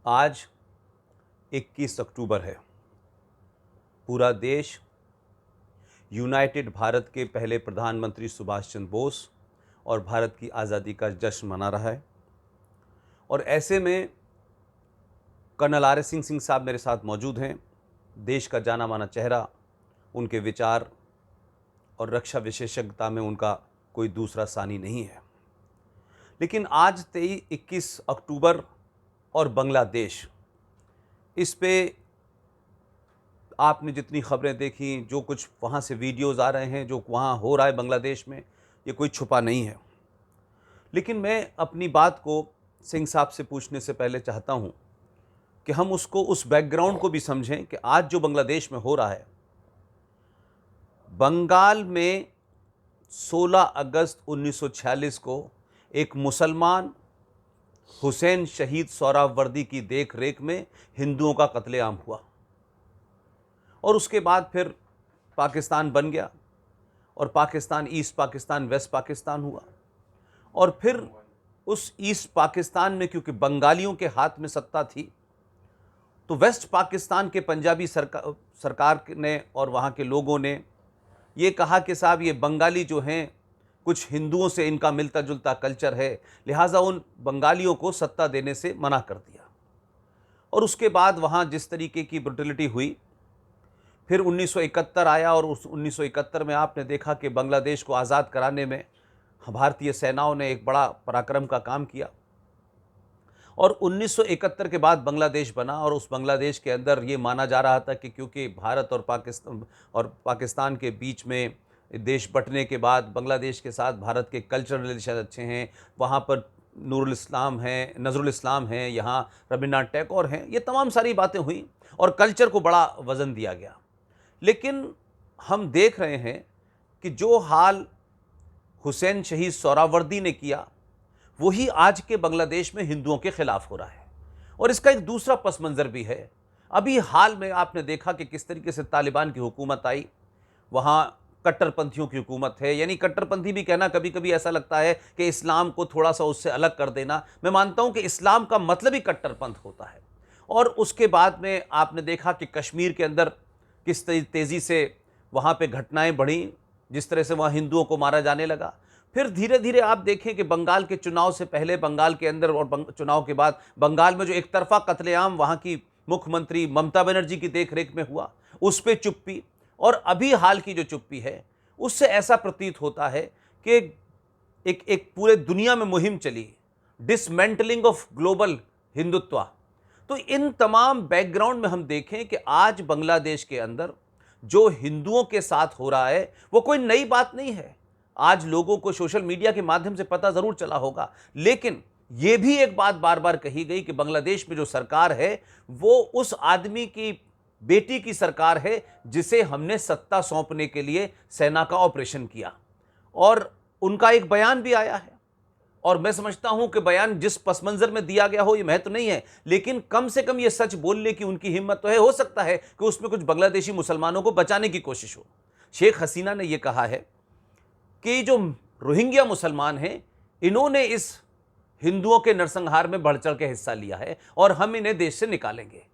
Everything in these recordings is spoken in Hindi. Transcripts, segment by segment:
आज 21 अक्टूबर है। पूरा देश यूनाइटेड भारत के पहले प्रधानमंत्री सुभाष चंद्र बोस और भारत की आज़ादी का जश्न मना रहा है। और ऐसे में कर्नल आर एस सिंह साहब मेरे साथ मौजूद हैं। देश का जाना माना चेहरा, उनके विचार और रक्षा विशेषज्ञता में उनका कोई दूसरा सानी नहीं है। लेकिन आज 21 अक्टूबर और बांग्लादेश, इस पे आपने जितनी खबरें देखी, जो कुछ वहाँ से वीडियोज़ आ रहे हैं, जो वहाँ हो रहा है बांग्लादेश में, ये कोई छुपा नहीं है। लेकिन मैं अपनी बात को सिंह साहब से पूछने से पहले चाहता हूँ कि हम उस बैकग्राउंड को भी समझें कि आज जो बांग्लादेश में हो रहा है। बंगाल में 16 अगस्त 1946 को एक मुसलमान हुसैन शहीद सोहरावर्दी की देख रेख में हिंदुओं का कत्लेआम हुआ और उसके बाद फिर पाकिस्तान बन गया और पाकिस्तान ईस्ट पाकिस्तान, वेस्ट पाकिस्तान हुआ। और फिर उस ईस्ट पाकिस्तान में क्योंकि बंगालियों के हाथ में सत्ता थी, तो वेस्ट पाकिस्तान के पंजाबी सरकार ने और वहाँ के लोगों ने ये कहा कि साहब ये बंगाली जो हैं, कुछ हिंदुओं से इनका मिलता जुलता कल्चर है, लिहाजा उन बंगालियों को सत्ता देने से मना कर दिया। और उसके बाद वहाँ जिस तरीके की ब्रुटलिटी हुई, फिर 1971 आया और उस 1971 में आपने देखा कि बांग्लादेश को आज़ाद कराने में भारतीय सेनाओं ने एक बड़ा पराक्रम का काम किया। और 1971 के बाद बांग्लादेश बना और उस बांग्लादेश के अंदर ये माना जा रहा था कि क्योंकि भारत और पाकिस्तान के बीच में देश बंटने के बाद बांग्लादेश के साथ भारत के कल्चरल रिलेशन अच्छे हैं, वहाँ पर नूरुल इस्लाम हैं, नजरुल इस्लाम हैं, यहाँ रविन्द्रनाथ टैगोर हैं, ये तमाम सारी बातें हुई और कल्चर को बड़ा वज़न दिया गया। लेकिन हम देख रहे हैं कि जो हाल हुसैन शहीद सोहरावर्दी ने किया, वही आज के बांग्लादेश में हिंदुओं के खिलाफ हो रहा है। और इसका एक दूसरा पस मंज़र भी है। अभी हाल में आपने देखा कि किस तरीके से तालिबान की हुकूमत आई, वहाँ कट्टरपंथियों की हुकूमत है। यानी कट्टरपंथी भी कहना कभी कभी ऐसा लगता है कि इस्लाम को थोड़ा सा उससे अलग कर देना। मैं मानता हूँ कि इस्लाम का मतलब ही कट्टरपंथ होता है। और उसके बाद में आपने देखा कि कश्मीर के अंदर किस तेज़ी से वहाँ पे घटनाएं बढ़ी, जिस तरह से वहाँ हिंदुओं को मारा जाने लगा। फिर धीरे धीरे आप देखें कि बंगाल के चुनाव से पहले, बंगाल के अंदर और चुनाव के बाद बंगाल में जो एक तरफा कत्लेआम वहाँ की मुख्यमंत्री ममता बनर्जी की देखरेख में हुआ, उस पर चुप्पी। और अभी हाल की जो चुप्पी है, उससे ऐसा प्रतीत होता है कि एक एक पूरे दुनिया में मुहिम चली, डिसमेंटलिंग ऑफ ग्लोबल हिंदुत्व। तो इन तमाम बैकग्राउंड में हम देखें कि आज बांग्लादेश के अंदर जो हिंदुओं के साथ हो रहा है, वो कोई नई बात नहीं है। आज लोगों को सोशल मीडिया के माध्यम से पता जरूर चला होगा, लेकिन यह भी एक बात बार बार कही गई कि बांग्लादेश में जो सरकार है, वो उस आदमी की बेटी की सरकार है जिसे हमने सत्ता सौंपने के लिए सेना का ऑपरेशन किया। और उनका एक बयान भी आया है और मैं समझता हूं कि बयान जिस पस मंजर में दिया गया हो, यह महत्व नहीं है, लेकिन कम से कम यह सच बोलने की उनकी हिम्मत तो है। हो सकता है कि उसमें कुछ बांग्लादेशी मुसलमानों को बचाने की कोशिश हो। शेख हसीना ने यह कहा है कि जो रोहिंग्या मुसलमान हैं, इन्होंने इस हिंदुओं के नरसंहार में बढ़ चढ़ के हिस्सा लिया है और हम इन्हें देश से निकालेंगे।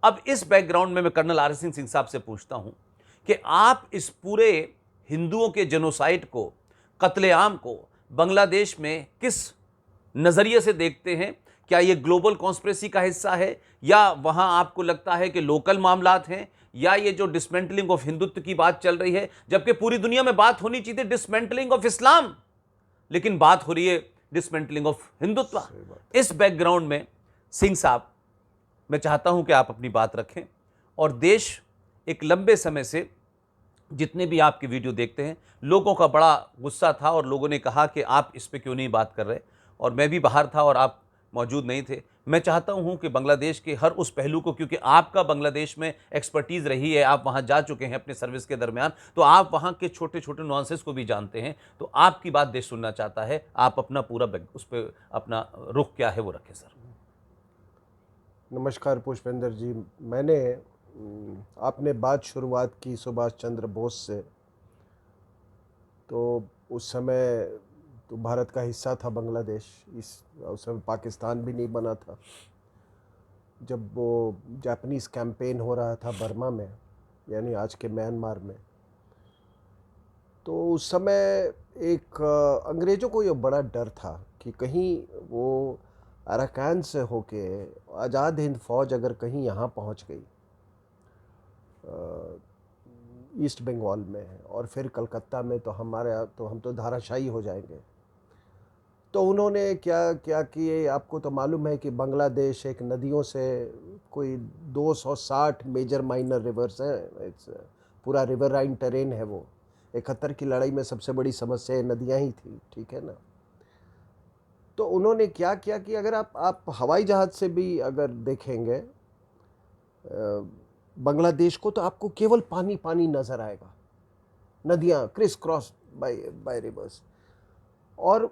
अब इस बैकग्राउंड में मैं कर्नल आर एस सिंह साहब से पूछता हूं कि आप इस पूरे हिंदुओं के जेनोसाइड को, कत्लेआम को बांग्लादेश में किस नजरिए से देखते हैं? क्या यह ग्लोबल कॉन्स्पिरेसी का हिस्सा है, या वहां आपको लगता है कि लोकल मामलात हैं, या ये जो डिसमेंटलिंग ऑफ हिंदुत्व की बात चल रही है, जबकि पूरी दुनिया में बात होनी चाहिए डिसमेंटलिंग ऑफ इस्लाम, लेकिन बात हो रही है डिसमेंटलिंग ऑफ हिंदुत्व। इस बैकग्राउंड में सिंह साहब, मैं चाहता हूं कि आप अपनी बात रखें। और देश एक लंबे समय से, जितने भी आपकी वीडियो देखते हैं, लोगों का बड़ा गुस्सा था और लोगों ने कहा कि आप इस पे क्यों नहीं बात कर रहे। और मैं भी बाहर था और आप मौजूद नहीं थे। मैं चाहता हूं कि बांग्लादेश के हर उस पहलू को, क्योंकि आपका बांग्लादेश में एक्सपर्टीज़ रही है, आप वहां जा चुके हैं अपने सर्विस के दरमियान, तो आप वहां के छोटे छोटे नुआंसेस को भी जानते हैं। तो आपकी बात देश सुनना चाहता है। आप अपना पूरा उस पर अपना रुख क्या है वो रखें सर। नमस्कार पुष्पेंद्र जी। मैंने आपने बात शुरुआत की सुभाष चंद्र बोस से, तो उस समय तो भारत का हिस्सा था बांग्लादेश, उस समय पाकिस्तान भी नहीं बना था। जब वो जापानीज़ कैंपेन हो रहा था बर्मा में, यानी आज के म्यांमार में, तो उस समय एक अंग्रेज़ों को ये बड़ा डर था कि कहीं वो अराकान से होके आज़ाद हिंद फ़ौज अगर कहीं यहाँ पहुँच गई ईस्ट बंगाल में और फिर कलकत्ता में, तो हम तो धाराशायी हो जाएंगे। तो उन्होंने क्या क्या किए, आपको तो मालूम है कि बांग्लादेश एक नदियों से कोई 260 मेजर माइनर रिवर्स हैं, पूरा रिवराइन टेरेन है वो। 71 की लड़ाई में सबसे बड़ी समस्या नदियां ही थी, ठीक है ना। तो उन्होंने क्या किया कि अगर आप हवाई जहाज़ से भी अगर देखेंगे बांग्लादेश को, तो आपको केवल पानी पानी नज़र आएगा, नदियाँ क्रिस क्रॉस बाय रिवर्स। और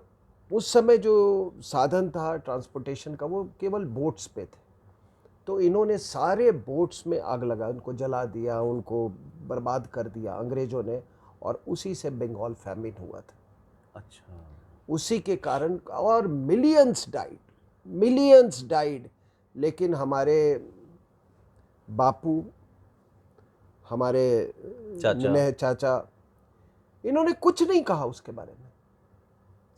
उस समय जो साधन था ट्रांसपोर्टेशन का वो केवल बोट्स पे थे। तो इन्होंने सारे बोट्स में आग लगा, उनको जला दिया, उनको बर्बाद कर दिया अंग्रेज़ों ने, और उसी से बंगाल फैमिन हुआ था। अच्छा। उसी के कारण, और मिलियंस डाइड। लेकिन हमारे बापू, हमारे चाचा, इन्होंने कुछ नहीं कहा उसके बारे में।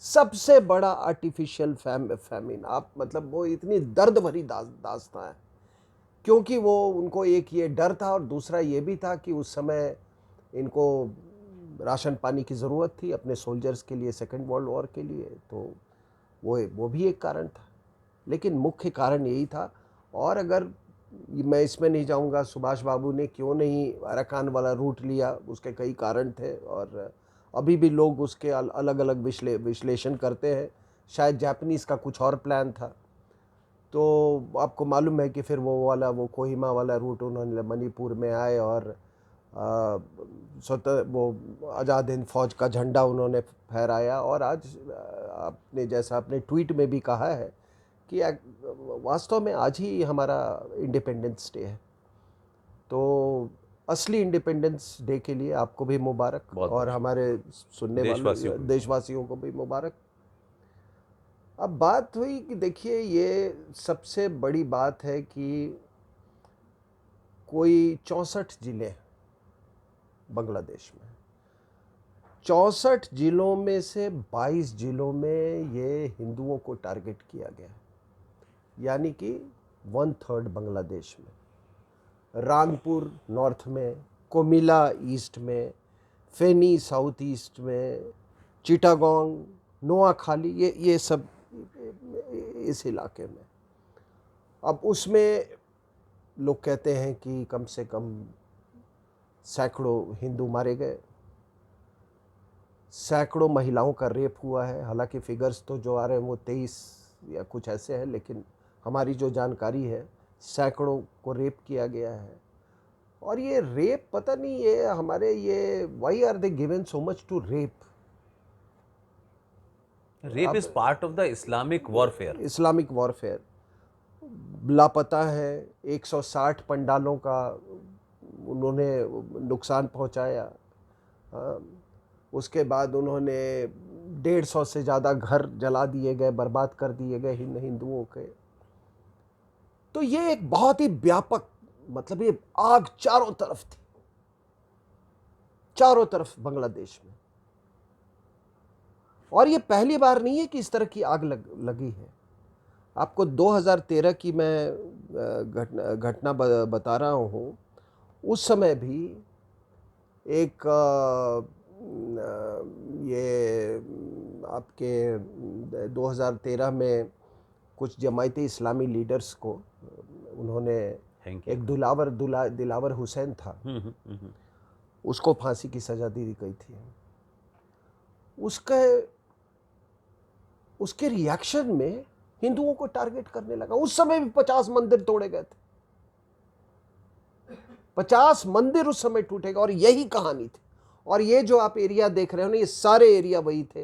सबसे बड़ा आर्टिफिशियल फैमिन, आप मतलब वो इतनी दर्द भरी दास्तां है, क्योंकि वो उनको एक ये डर था और दूसरा ये भी था कि उस समय इनको राशन पानी की ज़रूरत थी अपने सोल्जर्स के लिए, सेकेंड वर्ल्ड वॉर के लिए। तो वो भी एक कारण था, लेकिन मुख्य कारण यही था। और अगर मैं इसमें नहीं जाऊंगा सुभाष बाबू ने क्यों नहीं अराकान वाला रूट लिया, उसके कई कारण थे, और अभी भी लोग उसके अलग अलग विश्लेषण करते हैं। शायद जापानीज़ का कुछ और प्लान था। तो आपको मालूम है कि फिर वो कोहिमा वाला रूट उन्होंने मणिपुर में आए और वो आज़ाद हिंद फौज का झंडा उन्होंने फहराया। और आज आपने जैसा अपने ट्वीट में भी कहा है कि वास्तव में आज ही हमारा इंडिपेंडेंस डे है। तो असली इंडिपेंडेंस डे के लिए आपको भी मुबारक, और हमारे सुनने वाले देशवासियों को भी मुबारक। अब बात हुई कि देखिए, ये सबसे बड़ी बात है कि कोई 64 जिले बांग्लादेश में, 64 जिलों में से 22 जिलों में ये हिंदुओं को टारगेट किया गया, यानी कि 1/3 बांग्लादेश में। रांगपुर नॉर्थ में, कोमिला ईस्ट में, फेनी साउथ ईस्ट में, चिटागोंग, नोआखाली, ये सब इस इलाके में। अब उसमें लोग कहते हैं कि कम से कम सैकड़ों हिंदू मारे गए, सैकड़ों महिलाओं का रेप हुआ है। हालांकि फिगर्स तो जो आ रहे हैं वो 23 या कुछ ऐसे हैं, लेकिन हमारी जो जानकारी है सैकड़ों को रेप किया गया है। और ये रेप, पता नहीं ये हमारे ये why are they given so much to rape? Rape is part of the Islamic warfare. लापता है 160 पंडालों का उन्होंने नुकसान पहुंचाया। उसके बाद उन्होंने 150 से ज़्यादा घर जला दिए गए, बर्बाद कर दिए गए हिंदुओं के। तो ये एक बहुत ही व्यापक, मतलब ये आग चारों तरफ थी, चारों तरफ बांग्लादेश में। और ये पहली बार नहीं है कि इस तरह की आग लगी है। आपको 2013 की मैं घटना बता रहा हूँ। उस समय भी एक ये आपके 2013 में कुछ जमायती इस्लामी लीडर्स को उन्होंने, एक दिलावर हुसैन था, उसको फांसी की सज़ा दी गई थी। उसके रिएक्शन में हिंदुओं को टारगेट करने लगा। उस समय भी 50 मंदिर तोड़े गए थे, 50 मंदिर उस समय टूटे गए, और यही कहानी थी। और ये जो आप एरिया देख रहे हो ना, ये सारे एरिया वही थे।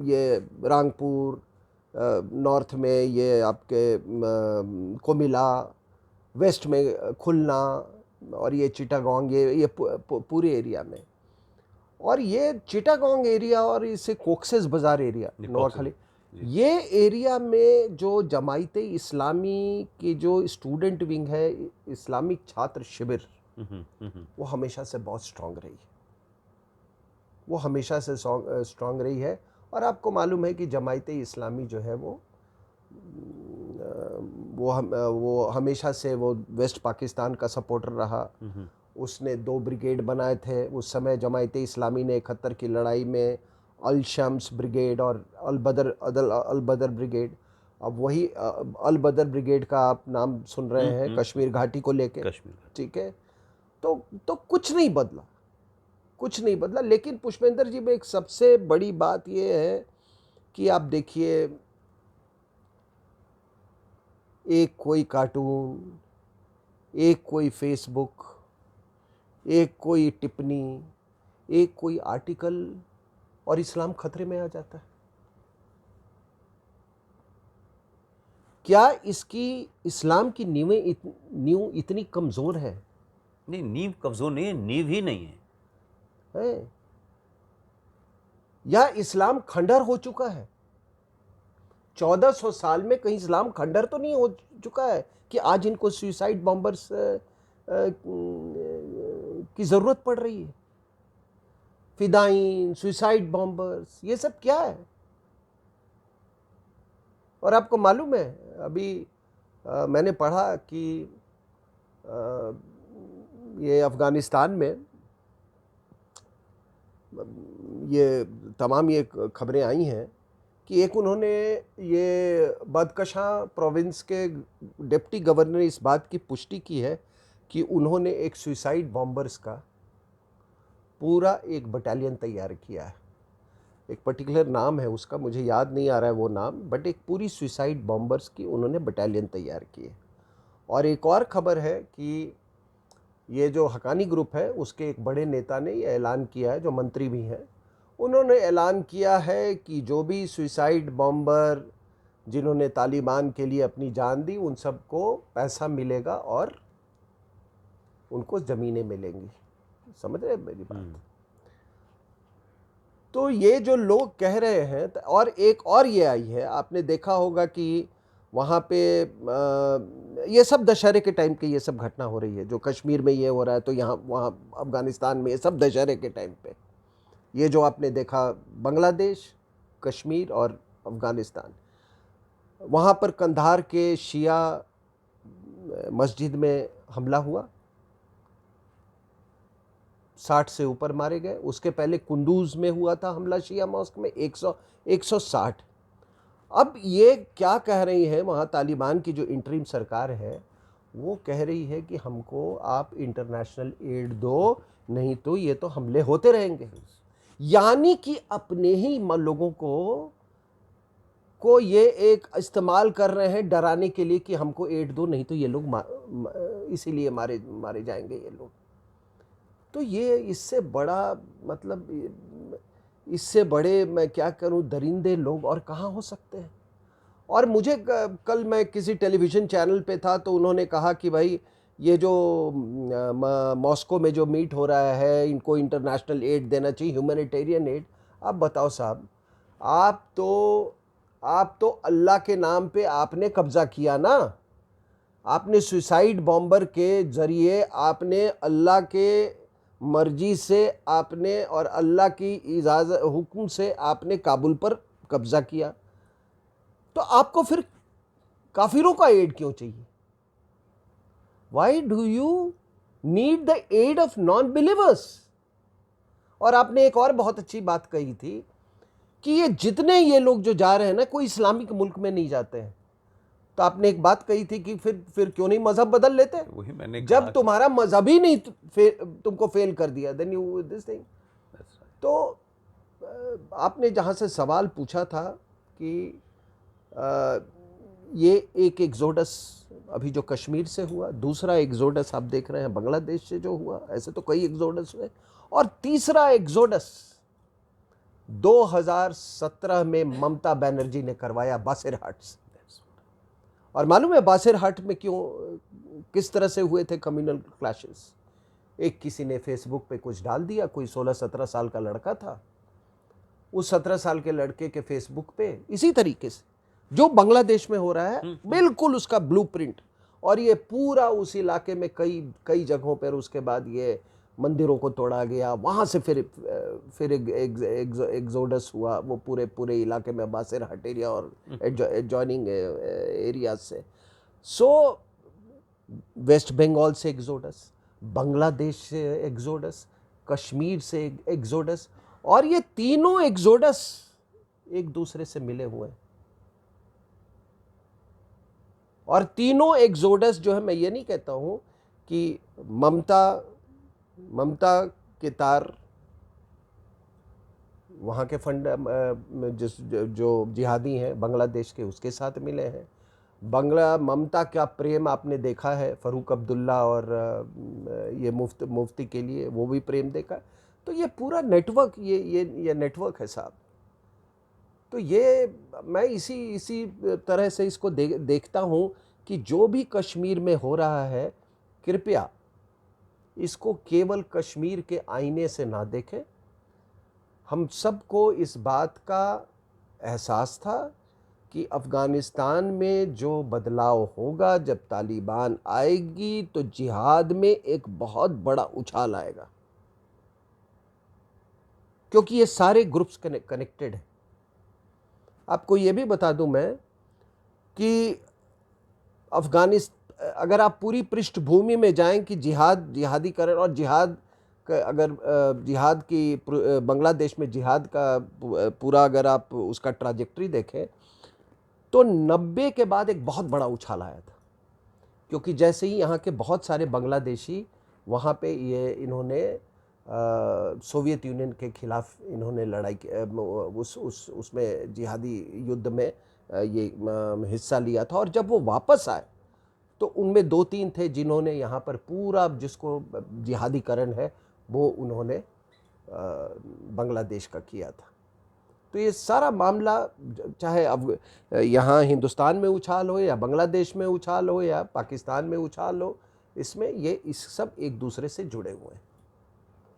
ये रांगपुर नॉर्थ में, ये आपके कोमिला वेस्ट में, खुलना, और ये चिटागोंग, ये पूरे एरिया में। और ये चिटागोंग एरिया और इसे कोक्सेस बाजार एरिया, नोआखाली, ये एरिया में जो जमायते इस्लामी की जो स्टूडेंट विंग है, इस्लामिक छात्र शिविर, वो हमेशा से बहुत स्ट्रांग रही है, वो हमेशा से स्ट्रांग रही है। और आपको मालूम है कि जमायते इस्लामी जो है वो हमेशा से वो वेस्ट पाकिस्तान का सपोर्टर रहा। उसने 2 ब्रिगेड बनाए थे उस समय। जमायते इस्लामी ने 71 की लड़ाई में अल शम्स ब्रिगेड और अल बदर ब्रिगेड, अब वही अल बदर ब्रिगेड का आप नाम सुन रहे हैं कश्मीर घाटी को लेके, ठीक है। तो कुछ नहीं बदला, कुछ नहीं बदला। लेकिन पुष्पेंद्र जी में एक सबसे बड़ी बात यह है कि आप देखिए, एक कोई कार्टून, एक कोई फेसबुक, एक कोई टिप्पणी, एक कोई आर्टिकल, और इस्लाम खतरे में आ जाता है। क्या इसकी इस्लाम की नींव इतनी कमजोर है? नहीं, नींव कमजोर नहीं है, नींव ही नहीं है। या इस्लाम खंडर हो चुका है? 1400 साल में कहीं इस्लाम खंडर तो नहीं हो चुका है कि आज इनको सुसाइड बॉम्बर्स की जरूरत पड़ रही है? फिदाइन, सुसाइड बॉम्बर्स, ये सब क्या है? और आपको मालूम है, अभी मैंने पढ़ा कि ये अफगानिस्तान में ये तमाम ये खबरें आई हैं कि एक उन्होंने ये बदकशां प्रोविंस के डिप्टी गवर्नर ने इस बात की पुष्टि की है कि उन्होंने एक सुसाइड बॉम्बर्स का पूरा एक बटालियन तैयार किया है। एक पर्टिकुलर नाम है उसका, मुझे याद नहीं आ रहा है वो नाम, बट एक पूरी सुसाइड बॉम्बर्स की उन्होंने बटालियन तैयार की है। और एक और खबर है कि ये जो हकानी ग्रुप है उसके एक बड़े नेता ने ये ऐलान किया है, जो मंत्री भी हैं, उन्होंने ऐलान किया है कि जो भी सुसाइड बॉम्बर जिन्होंने तालिबान के लिए अपनी जान दी, उन सबको पैसा मिलेगा और उनको ज़मीनें मिलेंगी। समझ रहे हैं मेरी बात? तो ये जो लोग कह रहे हैं, और एक और ये आई है, आपने देखा होगा कि वहाँ पे ये सब दशहरे के टाइम की ये सब घटना हो रही है, जो कश्मीर में ये हो रहा है, तो यहाँ वहाँ अफगानिस्तान में ये सब दशहरे के टाइम पे ये जो आपने देखा, बांग्लादेश, कश्मीर और अफगानिस्तान, वहाँ पर कंधार के शिया मस्जिद में हमला हुआ, 60 से ऊपर मारे गए। उसके पहले कुंदूज में हुआ था हमला शिया मॉस्क में, 160। अब ये क्या कह रही है वहाँ तालिबान की जो इंटरिम सरकार है, वो कह रही है कि हमको आप इंटरनेशनल एड दो, नहीं तो ये तो हमले होते रहेंगे। यानी कि अपने ही लोगों को ये एक इस्तेमाल कर रहे हैं डराने के लिए कि हमको एड दो, नहीं तो ये लोग इसीलिए मारे जाएंगे ये लोग। तो ये इससे बड़ा, मतलब इससे बड़े मैं क्या करूं, दरिंदे लोग और कहाँ हो सकते हैं। और मुझे कल मैं किसी टेलीविज़न चैनल पे था, तो उन्होंने कहा कि भाई ये जो मॉस्को में जो मीट हो रहा है, इनको इंटरनेशनल एड देना चाहिए, ह्यूमैनिटेरियन एड। आप बताओ साहब, आप तो अल्लाह के नाम पे आपने कब्जा किया ना, आपने सुसाइड बॉम्बर के ज़रिए आपने अल्लाह के मर्जी से आपने और अल्लाह की इजाज़त हुक्म से आपने काबुल पर कब्जा किया, तो आपको फिर काफिरों का एड क्यों चाहिए? Why do you need the aid of non believers? और आपने एक और बहुत अच्छी बात कही थी कि ये जितने ये लोग जो जा रहे हैं ना, कोई इस्लामिक मुल्क में नहीं जाते हैं। तो आपने एक बात कही थी कि फिर क्यों नहीं मजहब बदल लेते? वही मैंने जब तुम्हारा मजहब ही नहीं तुमको फेल कर दिया, देन यू दिस थिंग। तो आपने जहां से सवाल पूछा था कि ये एक एग्जोडस अभी जो कश्मीर से हुआ, दूसरा एग्जोडस आप देख रहे हैं बांग्लादेश से जो हुआ, ऐसे तो कई एग्जोडस हुए, और तीसरा एग्जोडस 2017 में ममता बनर्जी ने करवाया बासिरहाट से। और मालूम है बासिरहाट में किस तरह से हुए थे कम्युनल क्लैशेस? एक किसी ने फेसबुक पे कुछ डाल दिया, कोई 16-17 साल का लड़का था, उस 17 साल के लड़के के फेसबुक पे इसी तरीके से जो बांग्लादेश में हो रहा है, बिल्कुल उसका ब्लूप्रिंट। और ये पूरा उस इलाके में कई कई जगहों पर उसके बाद ये मंदिरों को तोड़ा गया, वहाँ से फिर एग्जोडस हुआ वो पूरे पूरे इलाके में, बासिर हटेरिया और एडजॉइनिंग एरियाज से। सो वेस्ट बंगाल से एग्जोडस, बांग्लादेश से एग्जोडस, कश्मीर से एग्जोडस, और ये तीनों एग्जोडस एक दूसरे से मिले हुए हैं। और तीनों एग्जोडस जो है, मैं ये नहीं कहता हूं कि ममता के तार वहाँ के फंड जो जिहादी हैं बांग्लादेश के, उसके साथ मिले हैं। ममता का प्रेम आपने देखा है फरूक अब्दुल्ला और ये मुफ्ती के लिए, वो भी प्रेम देखा। तो ये पूरा नेटवर्क, ये नेटवर्क है साहब। तो ये मैं इसी तरह से इसको देखता हूँ कि जो भी कश्मीर में हो रहा है, कृपया इसको केवल कश्मीर के आईने से ना देखें। हम सबको इस बात का एहसास था कि अफ़गानिस्तान में जो बदलाव होगा, जब तालिबान आएगी तो जिहाद में एक बहुत बड़ा उछाल आएगा, क्योंकि ये सारे ग्रुप्स कनेक्टेड हैं। आपको ये भी बता दूं मैं कि अगर आप पूरी पृष्ठभूमि में जाएं कि जिहादीकरण और जिहाद की बांग्लादेश में जिहाद का पूरा अगर आप उसका ट्राजेक्टरी देखें, तो 90 के बाद एक बहुत बड़ा उछाल आया था। क्योंकि जैसे ही यहाँ के बहुत सारे बांग्लादेशी वहाँ पे इन्होंने सोवियत यूनियन के खिलाफ इन्होंने लड़ाई उसमें जिहादी युद्ध में ये हिस्सा लिया था। और जब वो वापस आए तो उनमें 2-3 थे जिन्होंने यहाँ पर पूरा जिसको जिहादीकरण है वो उन्होंने बांग्लादेश का किया था। तो ये सारा मामला, चाहे अब यहाँ हिंदुस्तान में उछाल हो या बांग्लादेश में उछाल हो या पाकिस्तान में उछाल हो, इसमें ये सब एक दूसरे से जुड़े हुए हैं।